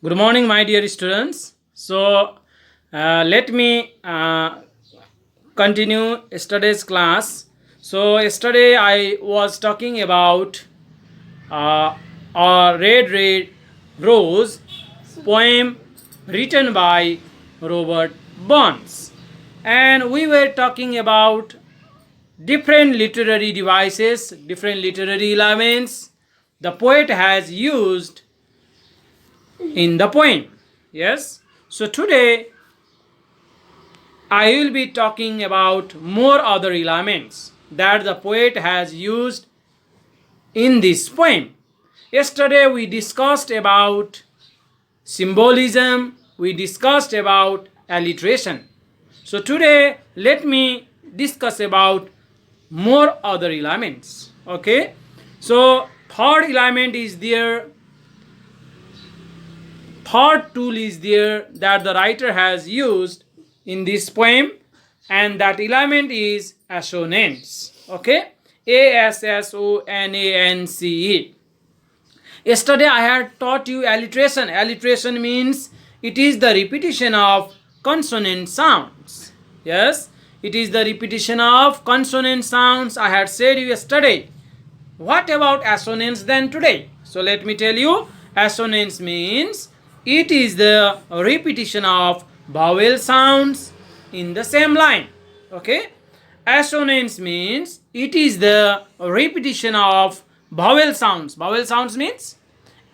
Good morning, my dear students. Let me continue yesterday's class. So, yesterday I was talking about A Red Red Rose poem written by Robert Burns. And we were talking about different literary devices, different literary elements the poet has used in the poem. Yes. So today I will be talking about more other elements that the poet has used in this poem. Yesterday we discussed about symbolism, we discussed about alliteration. So today let me discuss about more other elements. Okay. So third element is there, third tool is there that the writer has used in this poem, and that element is assonance. Okay, assonance. Yesterday I had taught you alliteration. Alliteration means it is the repetition of consonant sounds. Yes, it is the repetition of consonant sounds. I had said you yesterday. What about assonance then today? So let me tell you, assonance means it is the repetition of vowel sounds in the same line. Okay, assonance means it is the repetition of vowel sounds. Vowel sounds means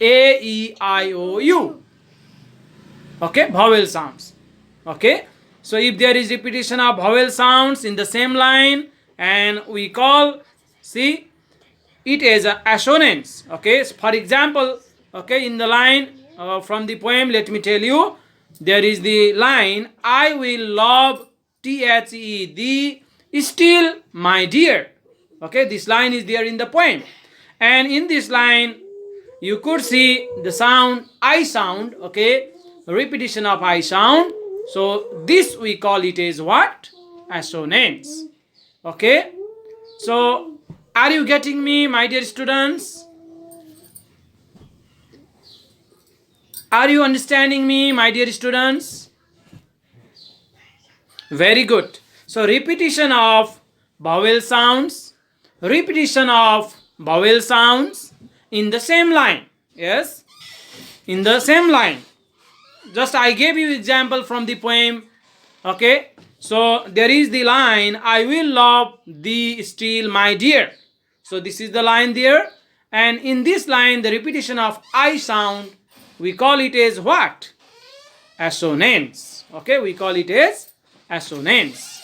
A, E, I, O, U. Okay, vowel sounds. Okay, so if there is repetition of vowel sounds in the same line, and we call, see, it is a assonance. Okay, so for example, okay, in the line from the poem, let me tell you, there is the line, I will love the thee still my dear. Okay, this line is there in the poem, and in this line you could see the sound I sound. Okay, repetition of I sound. So this we call it as what? Assonance. Okay, so are you getting me, my dear students? Are you understanding me, my dear students? Very good. So repetition of vowel sounds, repetition of vowel sounds in the same line. Yes, in the same line. Just I gave you example from the poem. Okay, so there is the line, I will love thee still my dear. So this is the line there, and in this line the repetition of I sound, we call it as what? Assonance. Okay, we call it as assonance.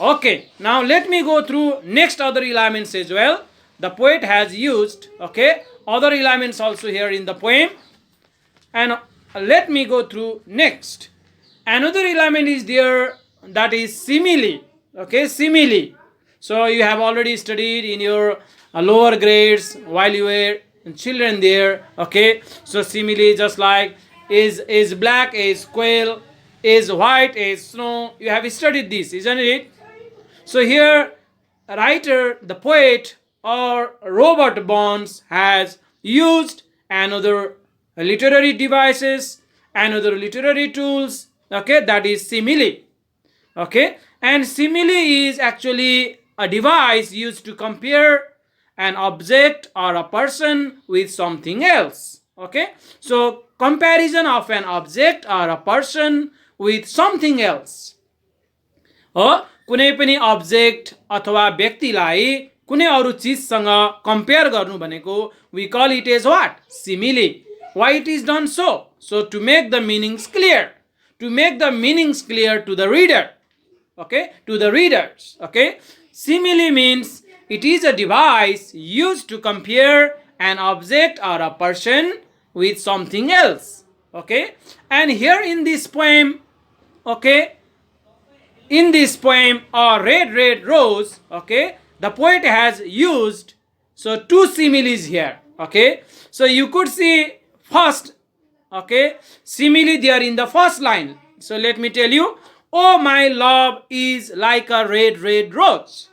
Okay, now let me go through next other elements as well. The poet has used, okay, other elements also here in the poem, and let me go through next. Another element is there, that is simile. Okay, simile. So you have already studied in your lower grades while you were children there. Okay, so simile just like is black as quail, is white as snow. You have studied this, isn't it? So here writer, the poet or Robert Burns has used another literary devices, another literary tools. Okay, that is simile. Okay, and simile is actually a device used to compare an object or a person with something else. Okay, so comparison of an object or a person with something else. कुनै पनि object अथवा व्यक्तिलाई कुनै अरू चिजसँग compare गर्नु भनेको we call it as what? Simile. Why it is done so? So to make the meanings clear, to make the meanings clear to the reader. Okay, to the readers. Okay, simile means it is a device used to compare an object or a person with something else. Okay, and here in this poem, okay, in this poem, A Red Red Rose, okay, the poet has used so two similes here. Okay, so you could see first, okay, simile there in the first line. So let me tell you, oh my love is like a red red rose.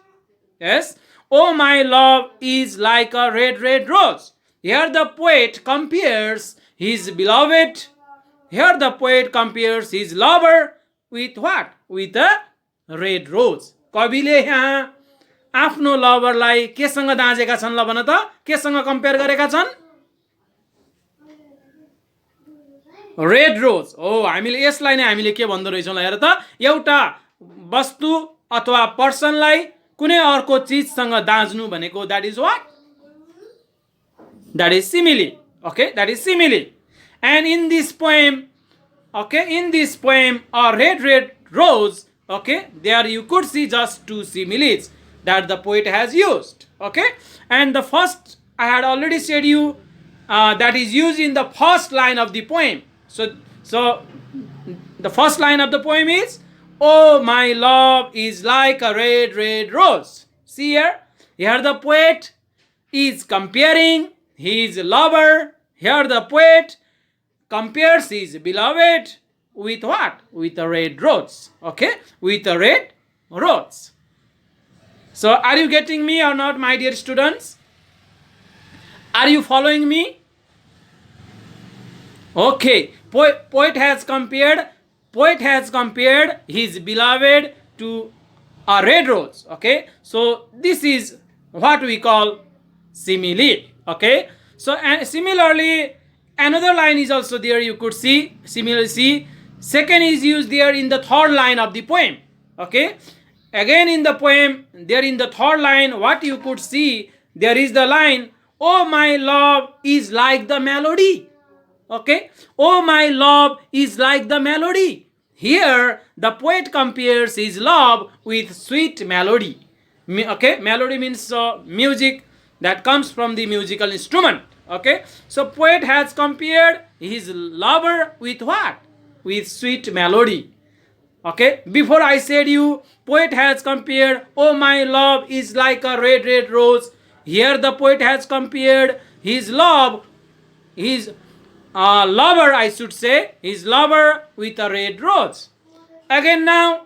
Yes, oh my love is like a red red rose. Here the poet compares his beloved Here the poet compares his lover with what? With a red rose. कविले यहाँ आफ्नो लभरलाई केसँग दाँजेका छन् ल भन त? केसँग compare गरेका छन्? Red rose. ओ हामीले यसलाई नै हामीले के भन्दो रहेछौँ ल हेर त, एउटा वस्तु अथवा पर्सनलाई कुनै अर्को चीजसँग दाँज्नु भनेको that is what? That is simile. Okay, that is simile. And in this poem, A Red Red Rose, okay, there you could see just two similes that the poet has used. Okay, and the first I had already said you that is used in the first line of the poem. So the first line of the poem is, "Oh, my love is like a red red rose." See here the poet is comparing his lover. Here the poet compares his beloved with what? With a red rose. Okay, with a red rose. So are you getting me or not, my dear students? Are you following me? Okay, poet has compared his beloved to a red rose. Okay, so this is what we call simile. Okay, so and similarly another line is also there, you could see. Similarly, second is used there in the third line of the poem. Okay, again in the poem, there in the third line, what you could see, there is the line, "Oh, my love is like the melody." Okay, "Oh, my love is like the melody." Here the poet compares his love with sweet melody. Okay, melody means music that comes from the musical instrument. Okay, so poet has compared his lover with what? With sweet melody. Okay, before I said you, poet has compared, "Oh, my love is like a red red rose." Here the poet has compared his love, his lover, I should say, his lover with a red rose. Again now,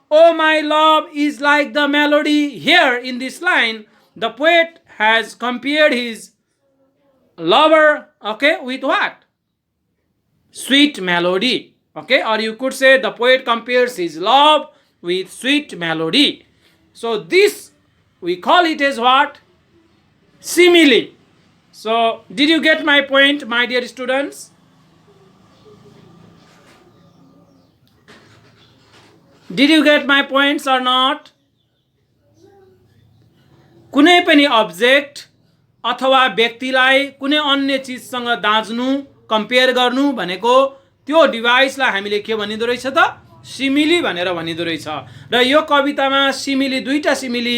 "Oh, my love is like the melody." Here in this line, the poet has compared his lover, okay, with what? Sweet melody. Okay, or you could say the poet compares his love with sweet melody. So this we call it as what? Simile. So did you get my point, my dear students? Did you get my points or not? कुनै पनि object अथवा व्यक्तिलाई कुनै अन्य चीजसँग दाँज्नु, compare गर्नु भनेको त्यो डिभाइसलाई हामीले के भनिदो रहेछ त? सिमिली भनेर भनिदो रहेछ। र यो कवितामा सिमिली दुईटा सिमिली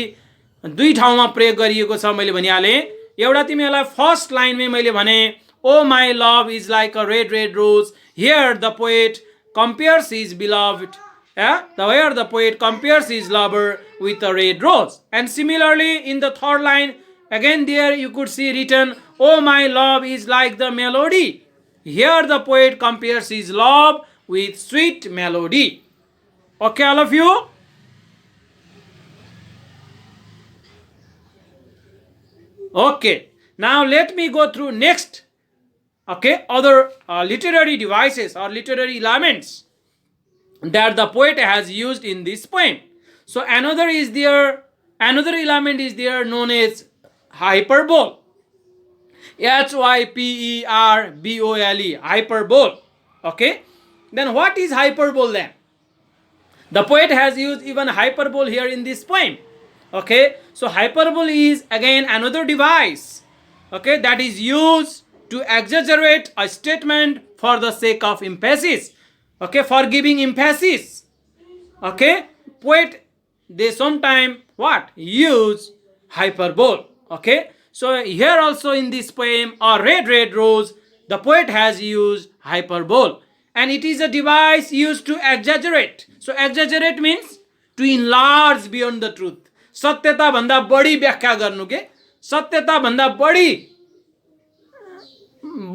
दुई ठाउँमा प्रयोग गरिएको छ मैले भनिहालेँ। एउटा तिमीलाई फर्स्ट लाइनमै मैले भने, "Oh, my love is like a red red rose." Here the poet compares his beloved. Here the poet compares his lover with a red rose. And similarly in the third line, again there you could see written, "Oh, my love is like the melody." Here the poet compares his love with sweet melody. Okay, all of you? Okay, now let me go through next. Okay, other literary devices or literary elements that the poet has used in this poem. So another element is there known as hyperbole. Hyperbole, hyperbole. Okay, then what is hyperbole then? The poet has used even hyperbole here in this poem. Okay, so hyperbole is again another device, okay, that is used to exaggerate a statement for the sake of emphasis. Okay, for giving emphasis. Okay, poet, they sometimes what? Use hyperbole. Okay, so here also in this poem, A Red Red Rose, the poet has used hyperbole. And it is a device used to exaggerate. So exaggerate means to enlarge beyond the truth. सत्यता भन्दा बढी व्याख्या गर्नु के, सत्यता भन्दा बढी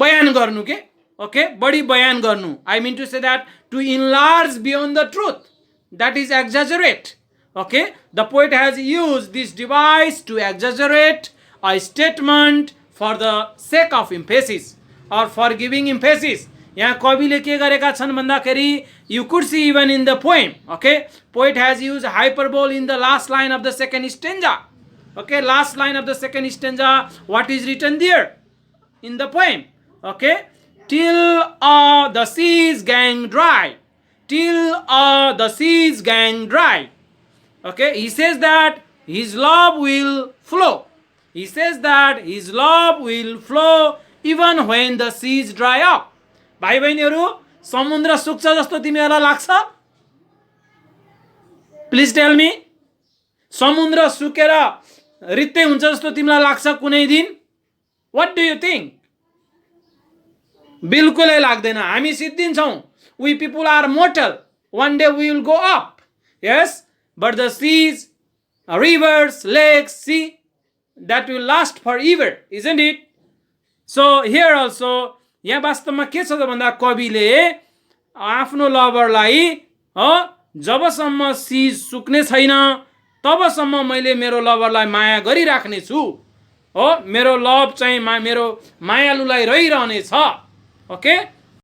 बयान गर्नु के, okay, बढी बयान गर्नु. I mean to say that to enlarge beyond the truth, that is exaggerate. Okay, the poet has used this device to exaggerate a statement for the sake of emphasis or for giving emphasis. यहाँ कविले के गरेका छन् भन्दाखेरि you could see even in the poem. Okay, poet has used hyperbole in the last line of the second stanza. Okay, last line of the second stanza, what is written there in the poem? Okay, till the seas gang dry, till the seas gang dry. Okay, he says that his love will flow. He says that his love will flow even when the seas dry up. भाइ बहिनीहरू, समुद्र सुक्छ जस्तो तिमीहरूलाई लाग्छ? Please tell me. समुद्र सुकेर रित्तै हुन्छ जस्तो तिमीलाई लाग्छ कुनै दिन? What do you think? बिल्कुलै लाग्दैन. हामी सिद्धिन्छौँ. We people are mortal. One day we will go up. Yes, but the seas, rivers, lakes, sea, that will last forever, isn't it? So here also, यहाँ वास्तवमा के छ त भन्दा कविले आफ्नो लभरलाई जबसम्म सिज सुक्ने छैन तबसम्म मैले मेरो लभरलाई माया गरिराख्ने छु. हो, मेरो लभ चाहिँ मेरो मायालुलाई रहिरहने छ. ओके,